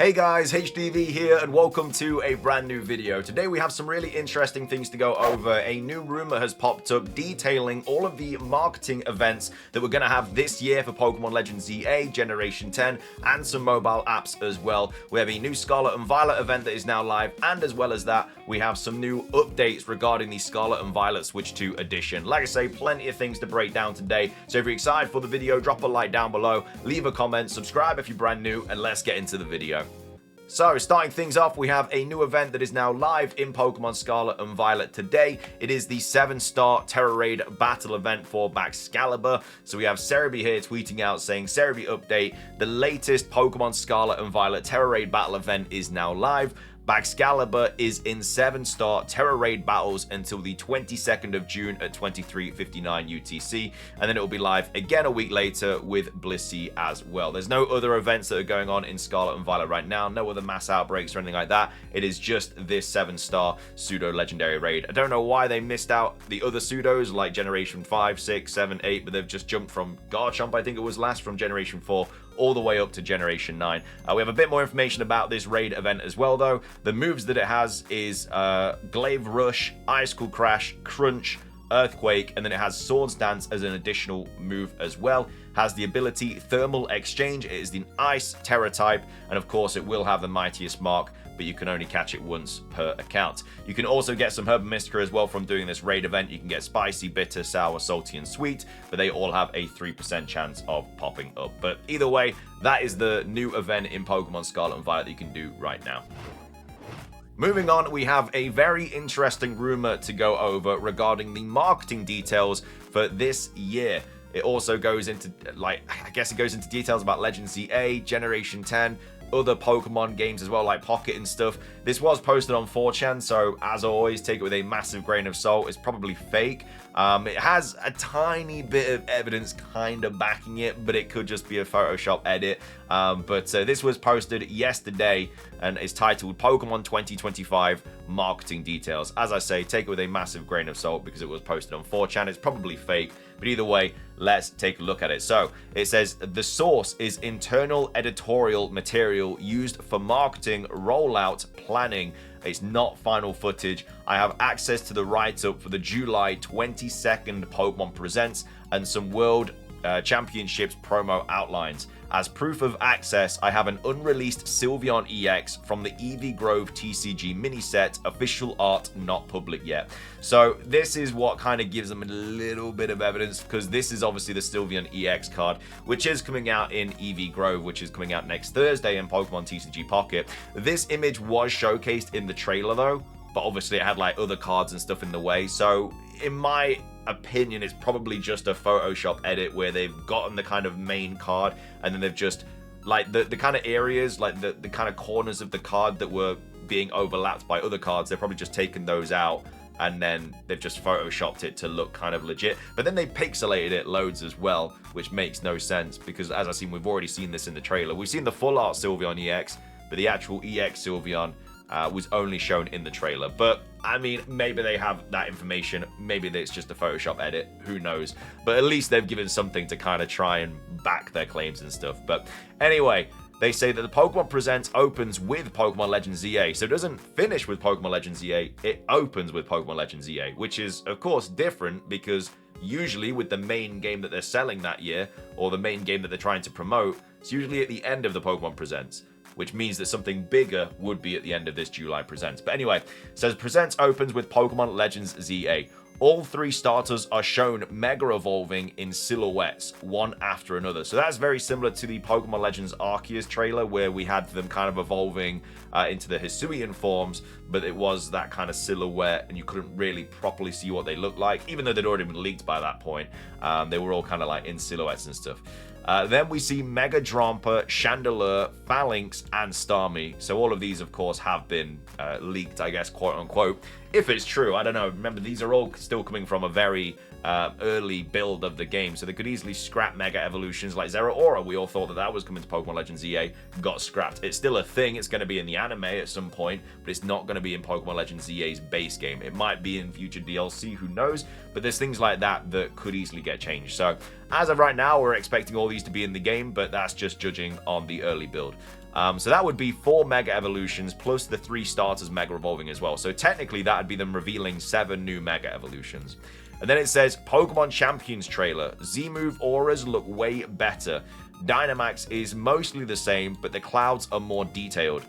Hey guys, HDV here and welcome to a brand new video. Today we have some really interesting things to go over. A new rumor has popped up detailing all of the marketing events that we're going to have this year for Pokemon Legends ZA, Generation 10, and some mobile apps as well. We have a new Scarlet and Violet event that is now live, and as well as that, we have some new updates regarding the Scarlet and Violet Switch 2 edition. Like I say, plenty of things to break down today, so if you're excited for the video, drop a like down below, leave a comment, subscribe if you're brand new, and let's get into the video. So, starting things off, we have a new event that is now live in Pokemon Scarlet and Violet today. It is the 7-star Terra Raid battle event for Excalibur. So we have Cerebi here tweeting out saying, Cerebi update, the latest Pokemon Scarlet and Violet Terra Raid battle event is now live. Excalibur is in 7-star Terra Raid battles until the 22nd of June at 23:59 UTC, and then it will be live again a week later with Blissey as well. There's no other events that are going on in Scarlet and Violet right now, no other mass outbreaks or anything like that. It is just this 7-star pseudo legendary raid. I don't know why they missed out the other pseudos like Generation 5, 6, 7, 8, but they've just jumped from Garchomp, I think it was last, from Generation 4 all the way up to Generation 9. We have a bit more information about this raid event as well though. The moves that it has is Glaive Rush, Icicle Crash, Crunch, Earthquake, and then it has Swords Dance as an additional move as well. Has the ability Thermal Exchange, it is the Ice Terra type, and of course it will have the Mightiest Mark, but you can only catch it once per account. You can also get some Herb Mystica as well from doing this raid event. You can get Spicy, Bitter, Sour, Salty, and Sweet, but they all have a 3% chance of popping up. But either way, that is the new event in Pokemon Scarlet and Violet that you can do right now. Moving on, we have a very interesting rumor to go over regarding the marketing details for this year. It also goes into, I guess it goes into details about Legends ZA, Generation 10, other Pokemon games as well, like Pocket and stuff. This was posted on 4chan, so as always, take it with a massive grain of salt. It's probably fake. It has a tiny bit of evidence kind of backing it, but it could just be a Photoshop edit. But this was posted yesterday and is titled Pokemon 2025 Marketing Details. As I say, take it with a massive grain of salt because it was posted on 4chan. It's probably fake, but either way, let's take a look at it. So it says the source is internal editorial material used for marketing rollout planning. It's not final footage. I have access to the write-up for the July 22nd Pokemon Presents and some World Championships promo outlines. As proof of access, I have an unreleased Sylveon EX from the Eevee Grove TCG mini set, official art not public yet. So this is what kind of gives them a little bit of evidence, because this is obviously the Sylveon EX card, which is coming out in Eevee Grove, which is coming out next Thursday in Pokemon TCG Pocket. This image was showcased in the trailer though, but obviously it had like other cards and stuff in the way. So in my opinion, it's probably just a Photoshop edit where they've gotten the kind of main card and then they've just like the kind of areas, like the kind of corners of the card that were being overlapped by other cards, they've probably just taken those out and then they've just photoshopped it to look kind of legit. But then they pixelated it loads as well, which makes no sense because as I've seen, we've already seen this in the trailer. We've seen the full art Sylveon EX, but the actual EX Sylveon was only shown in the trailer. But I mean, maybe they have that information, maybe it's just a Photoshop edit, who knows. But at least they've given something to kind of try and back their claims and stuff. But anyway, they say that the Pokemon Presents opens with Pokemon Legends ZA. So it doesn't finish with Pokemon Legends ZA, it opens with Pokemon Legends ZA, which is of course different because usually with the main game that they're selling that year, or the main game that they're trying to promote, it's usually at the end of the Pokemon Presents, which means that something bigger would be at the end of this July Presents. But anyway, it says Presents opens with Pokemon Legends ZA. All 3 starters are shown mega evolving in silhouettes, one after another. So that's very similar to the Pokemon Legends Arceus trailer, where we had them kind of evolving into the Hisuian forms, but it was that kind of silhouette, and you couldn't really properly see what they looked like, even though they'd already been leaked by that point. They were all kind of like in silhouettes and stuff. Then we see Mega Drampa, Chandelure, Phalanx, and Starmie. So all of these, of course, have been leaked, I guess, quote unquote. If it's true, I don't know. Remember, these are all still coming from a very early build of the game, so they could easily scrap Mega Evolutions like Zeraora. We all thought that that was coming to Pokemon Legends EA, got scrapped. It's still a thing. It's going to be in the anime at some point, but it's not going to be in Pokemon Legends EA's base game. It might be in future DLC, who knows? But there's things like that that could easily get changed. So as of right now, we're expecting all these to be in the game, but that's just judging on the early build. So that would be 4 Mega Evolutions plus the 3 starters Mega Evolving as well. So technically that would be them revealing 7 new Mega Evolutions. And then it says, Pokemon Champions trailer. Z-Move auras look way better. Dynamax is mostly the same, but the clouds are more detailed.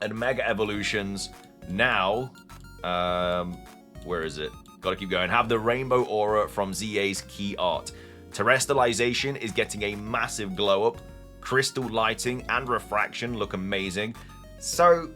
And Mega Evolutions now, where is it? Gotta keep going. Have the rainbow aura from ZA's key art. Terrestrialization is getting a massive glow up. Crystal lighting and refraction look amazing. So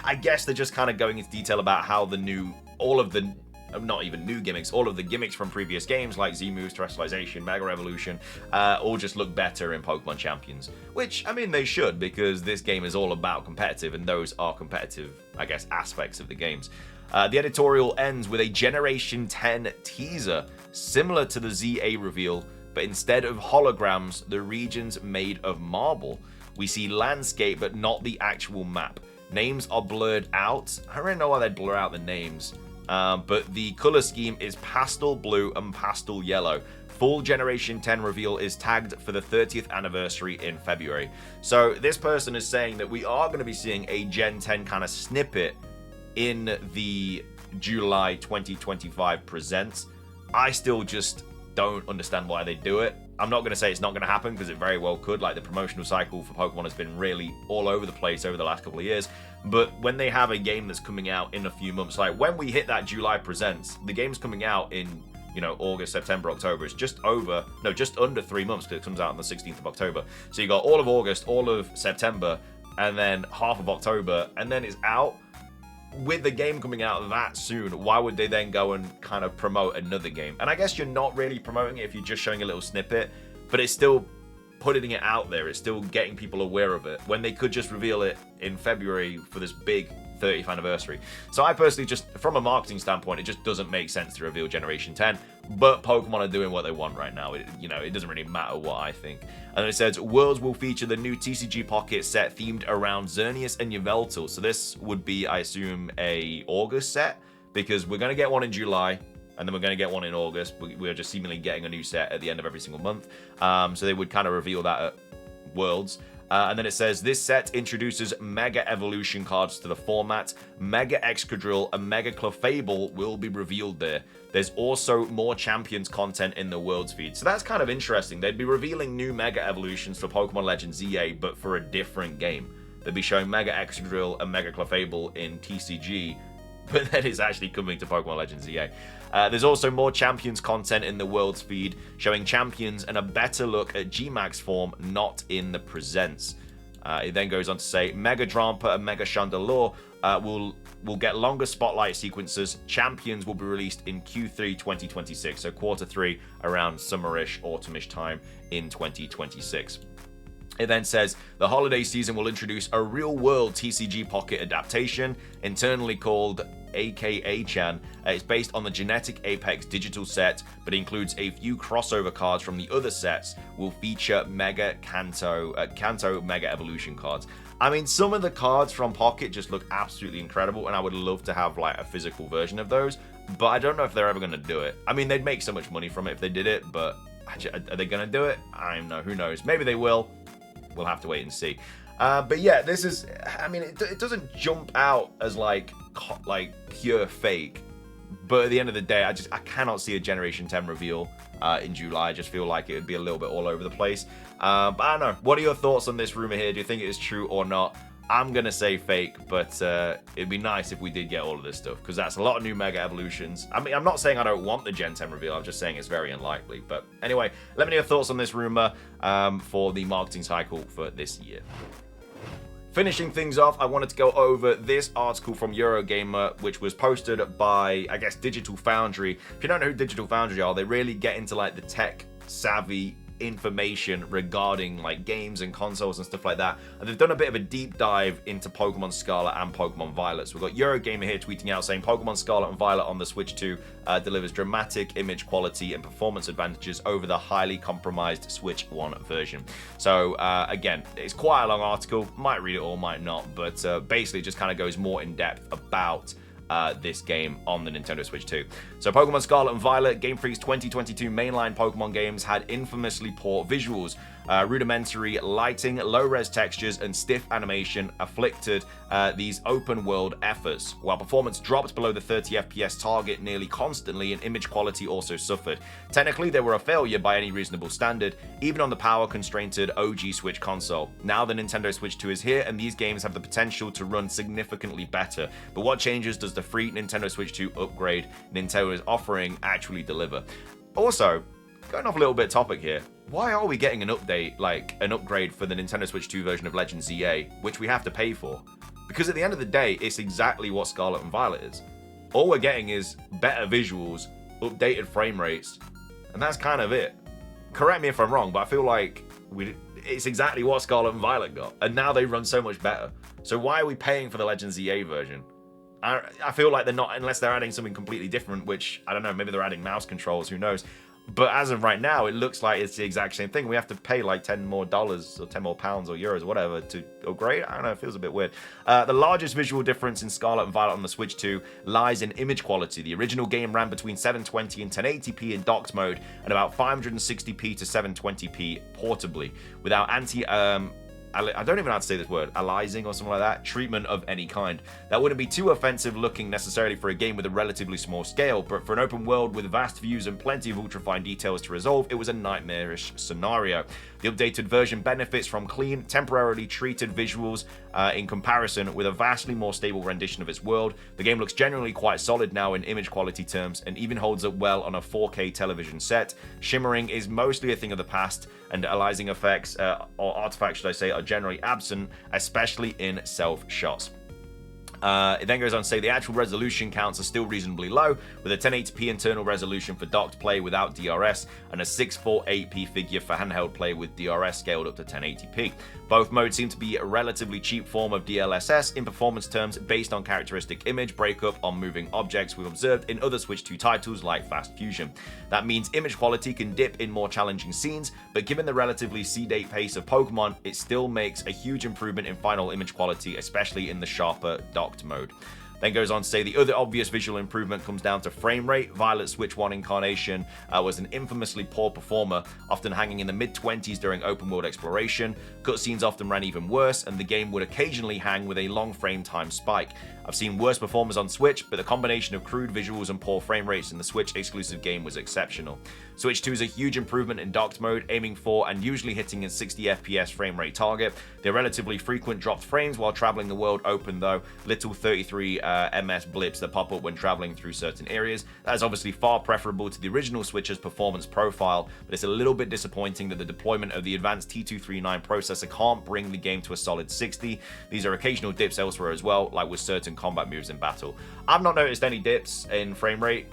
I guess they're just kind of going into detail about how the new, all of the, not even new gimmicks, all of the gimmicks from previous games like Z-Moves, Terrestrialization, Mega Evolution, all just look better in Pokemon Champions. Which, I mean, they should, because this game is all about competitive, and those are competitive, I guess, aspects of the games. The editorial ends with a Generation 10 teaser, similar to the ZA reveal, but instead of holograms, the region's made of marble. We see landscape, but not the actual map. Names are blurred out. I don't really know why they blur out the names. But the color scheme is pastel blue and pastel yellow. Full Generation 10 reveal is tagged for the 30th anniversary in February. So this person is saying that we are going to be seeing a Gen 10 kind of snippet in the July 2025 presents. I still just don't understand why they do it. I'm not going to say it's not going to happen, because it very well could. Like, the promotional cycle for Pokemon has been really all over the place over the last couple of years. But when they have a game that's coming out in a few months, like when we hit that July presents, the game's coming out in, you know, August, September, October. It's just under 3 months, because it comes out on the 16th of October. So you got all of August, all of September, and then half of October, and then it's out. With the game coming out that soon, why would they then go and kind of promote another game? And I guess you're not really promoting it if you're just showing a little snippet, but it's still putting it out there. It's still getting people aware of it, when they could just reveal it in February for this big 30th anniversary. So I personally just, from a marketing standpoint, it just doesn't make sense to reveal Generation 10, but Pokemon are doing what they want right now. It doesn't really matter what I think. And then it says, Worlds will feature the new TCG Pocket set themed around Xerneas and Yveltal. So this would be, I assume, a August set, because we're going to get one in July, and then we're going to get one in August. We're just seemingly getting a new set at the end of every single month. So they would kind of reveal that at Worlds. And then it says, this set introduces Mega Evolution cards to the format. Mega Excadrill and Mega Clefable will be revealed there. There's also more Champions content in the Worlds feed. So that's kind of interesting. They'd be revealing new Mega Evolutions for Pokemon Legends ZA, but for a different game. They'd be showing Mega Excadrill and Mega Clefable in TCG, but then it's actually coming to Pokemon Legends ZA. There's also more Champions content in the Worlds feed, showing Champions and a better look at Gmax form not in the presents. It then goes on to say, Mega Drampa and Mega Chandelure will get longer spotlight sequences. Champions will be released in Q3 2026, so Q3 around summerish, autumnish time in 2026. It then says, the holiday season will introduce a real-world TCG Pocket adaptation, internally called AKA-chan. It's based on the Genetic Apex digital set, but includes a few crossover cards from the other sets. Will feature Mega Kanto Mega Evolution cards. I mean, some of the cards from Pocket just look absolutely incredible, and I would love to have like a physical version of those, but I don't know if they're ever going to do it. I mean, they'd make so much money from it if they did it, but are they going to do it? I don't know. Who knows? Maybe they will. We'll have to wait and see. But yeah, this is, I mean, it doesn't jump out as like pure fake, but at the end of the day, I cannot see a Generation 10 reveal in July. I just feel like it would be a little bit all over the place. But I don't know. What are your thoughts on this rumor here? Do you think it is true or not? I'm going to say fake, but it'd be nice if we did get all of this stuff, because that's a lot of new Mega Evolutions. I mean, I'm not saying I don't want the Gen 10 reveal, I'm just saying it's very unlikely. But anyway, let me know your thoughts on this rumor for the marketing cycle for this year. Finishing things off, I wanted to go over this article from Eurogamer, which was posted by, I guess, Digital Foundry. If you don't know who Digital Foundry are, they really get into like the tech-savvy information regarding like games and consoles and stuff like that, and they've done a bit of a deep dive into Pokemon Scarlet and Pokemon Violet. So we've got Eurogamer here tweeting out saying Pokemon Scarlet and Violet on the Switch 2 delivers dramatic image quality and performance advantages over the highly compromised Switch 1 version. So again, it's quite a long article, might read it all, might not, but basically it just kind of goes more in depth about this game on the Nintendo Switch 2. So Pokemon Scarlet and Violet, Game Freak's 2022 mainline Pokemon games had infamously poor visuals. rudimentary lighting, low-res textures, and stiff animation afflicted these open-world efforts. While performance dropped below the 30 FPS target nearly constantly, and image quality also suffered. Technically, they were a failure by any reasonable standard, even on the power-constrained OG Switch console. Now the Nintendo Switch 2 is here, and these games have the potential to run significantly better. But what changes does the free Nintendo Switch 2 upgrade Nintendo is offering actually deliver? Also, going off a little bit topic here, why are we getting an update, like an upgrade for the Nintendo Switch 2 version of Legend ZA, which we have to pay for? Because at the end of the day, it's exactly what Scarlet and Violet is. All we're getting is better visuals, updated frame rates, and that's kind of it. Correct me if I'm wrong, but I feel like it's exactly what Scarlet and Violet got, and now they run so much better. So why are we paying for the Legend ZA version? I feel like they're not, unless they're adding something completely different, which, I don't know, maybe they're adding mouse controls, who knows. But as of right now, it looks like it's the exact same thing. We have to pay like $10 more or £10 more or euros or whatever to upgrade. I don't know, it feels a bit weird. The largest visual difference in Scarlet and Violet on the Switch 2 lies in image quality. The original game ran between 720 and 1080p in docked mode and about 560p to 720p portably, without I don't even know how to say this word, aliasing or something like that, treatment of any kind. That wouldn't be too offensive looking necessarily for a game with a relatively small scale, but for an open world with vast views and plenty of ultra-fine details to resolve, it was a nightmarish scenario. The updated version benefits from clean, temporarily treated visuals in comparison with a vastly more stable rendition of its world. The game looks generally quite solid now in image quality terms and even holds up well on a 4K television set. Shimmering is mostly a thing of the past, and aliasing effects, or artifacts should I say, are generally absent, especially in self shots. It then goes on to say the actual resolution counts are still reasonably low, with a 1080p internal resolution for docked play without DRS and a 648p figure for handheld play with DRS scaled up to 1080p. Both modes seem to be a relatively cheap form of DLSS in performance terms based on characteristic image breakup on moving objects we've observed in other Switch 2 titles like Fast Fusion. That means image quality can dip in more challenging scenes, but given the relatively sedate pace of Pokémon, it still makes a huge improvement in final image quality, especially in the sharper docked mode. Then goes on to say the other obvious visual improvement comes down to frame rate. Violet Switch 1 incarnation was an infamously poor performer, often hanging in the mid-20s during open world exploration. Cutscenes often ran even worse, and the game would occasionally hang with a long frame time spike. I've seen worse performers on Switch, but the combination of crude visuals and poor frame rates in the Switch exclusive game was exceptional. Switch 2 is a huge improvement in docked mode, aiming for and usually hitting a 60 FPS frame rate target. There are relatively frequent dropped frames while traveling the world open though, little 33 ms blips that pop up when traveling through certain areas. That is obviously far preferable to the original Switch's performance profile, but it's a little bit disappointing that the deployment of the advanced T239 processor can't bring the game to a solid 60. These are occasional dips elsewhere as well, like with certain combat moves in battle. I've not noticed any dips in frame rate.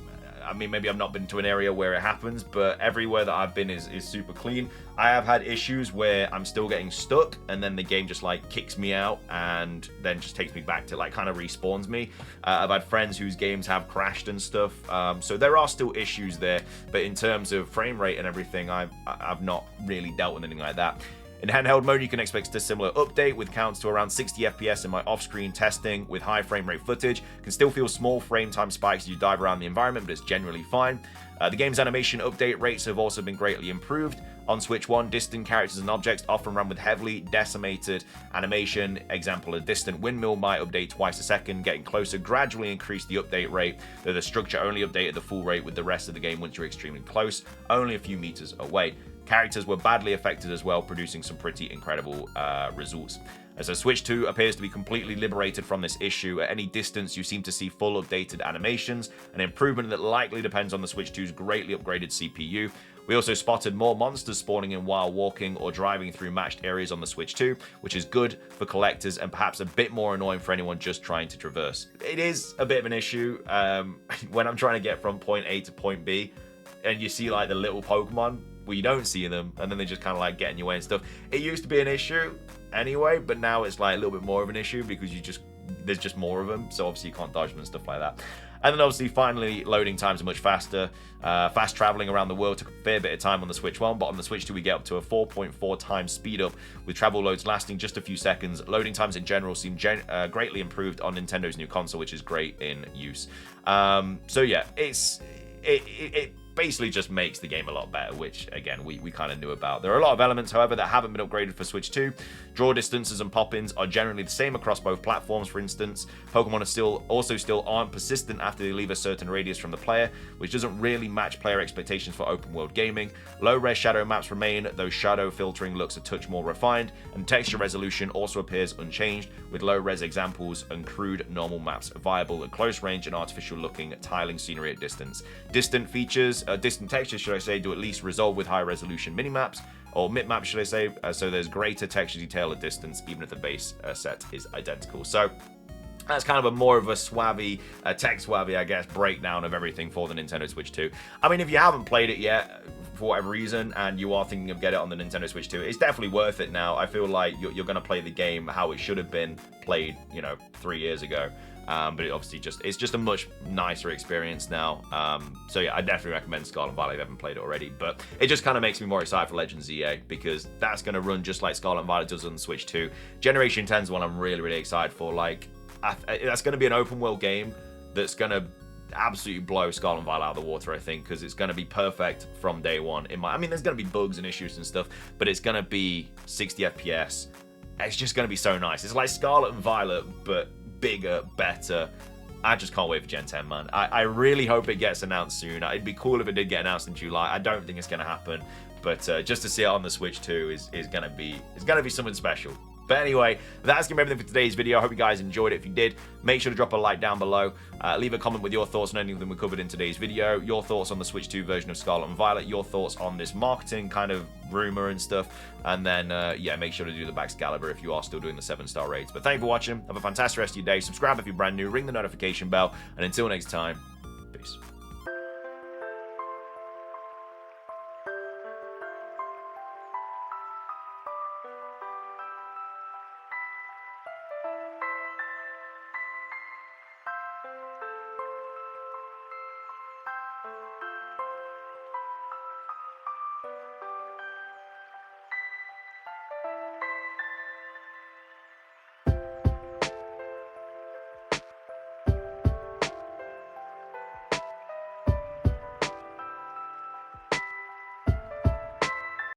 I mean, maybe I've not been to an area where it happens, but everywhere that I've been is super clean. I have had issues where I'm still getting stuck, and then the game just like kicks me out and then just takes me back to like kind of respawns me. I've had friends whose games have crashed and stuff, so there are still issues there, but in terms of frame rate and everything, I've not really dealt with anything like that. In handheld mode, you can expect a similar update with counts to around 60 FPS in my off-screen testing with high frame rate footage. Can still feel small frame time spikes as you dive around the environment, but it's generally fine. The game's animation update rates have also been greatly improved. On Switch 1, distant characters and objects often run with heavily decimated animation. Example, a distant windmill might update twice a second. Getting closer gradually increased the update rate, though the structure only updated the full rate with the rest of the game once you're extremely close, only a few meters away. Characters were badly affected as well, producing some pretty incredible results. As the Switch 2 appears to be completely liberated from this issue, at any distance you seem to see full updated animations, an improvement that likely depends on the Switch 2's greatly upgraded CPU. We also spotted more monsters spawning in while walking or driving through matched areas on the Switch 2, which is good for collectors and perhaps a bit more annoying for anyone just trying to traverse. It is a bit of an issue when I'm trying to get from point A to point B, and you see like the little Pokemon, well, you don't see them, and then they just kind of like get in your way and stuff. It used to be an issue anyway, but now it's like a little bit more of an issue because there's just more of them, so obviously you can't dodge them and stuff like that. And then obviously finally loading times are much faster. Fast traveling around the world took a fair bit of time on the Switch 1, but on the Switch 2 we get up to a 4.4 times speed up, with travel loads lasting just a few seconds. Loading times in general seem greatly improved on Nintendo's new console, which is great in use. So yeah, basically just makes the game a lot better, which, again, we kind of knew about. There are a lot of elements, however, that haven't been upgraded for Switch 2. Draw distances and pop-ins are generally the same across both platforms, for instance. Pokemon are still aren't persistent after they leave a certain radius from the player, which doesn't really match player expectations for open-world gaming. Low-res shadow maps remain, though shadow filtering looks a touch more refined, and texture resolution also appears unchanged, with low-res examples and crude normal maps viable at close range and artificial-looking tiling scenery at distance. Distant textures, should I say, do at least resolve with high-resolution mini-maps, or mip-maps, should I say, so there's greater texture detail at distance, even if the base set is identical. So that's kind of more of a swabby, tech swabby, I guess, breakdown of everything for the Nintendo Switch 2. I mean, if you haven't played it yet, for whatever reason, and you are thinking of getting it on the Nintendo Switch 2, it's definitely worth it now. I feel like you're going to play the game how it should have been played, 3 years ago. But it obviously it's just a much nicer experience now. So yeah, I definitely recommend Scarlet Violet if you haven't played it already. But it just kind of makes me more excited for Legends EA, because that's going to run just like Scarlet Violet does on the Switch 2. Generation 10 is one I'm really, really excited for. Like, that's going to be an open world game that's going to absolutely blow Scarlet Violet out of the water, I think, because it's going to be perfect from day one. I mean, there's going to be bugs and issues and stuff, but it's going to be 60 FPS. It's just going to be so nice. It's like Scarlet and Violet, but bigger, better. I just can't wait for Gen 10, man. I really hope it gets announced soon. It'd be cool if it did get announced in July. I don't think it's going to happen, but just to see it on the Switch 2 is going to be something special. But anyway, that's going to be everything for today's video. I hope you guys enjoyed it. If you did, make sure to drop a like down below. Leave a comment with your thoughts on anything we covered in today's video. Your thoughts on the Switch 2 version of Scarlet and Violet. Your thoughts on this marketing kind of rumor and stuff. And then, yeah, make sure to do the Excalibur if you are still doing the 7-star raids. But thank you for watching. Have a fantastic rest of your day. Subscribe if you're brand new. Ring the notification bell. And until next time, peace.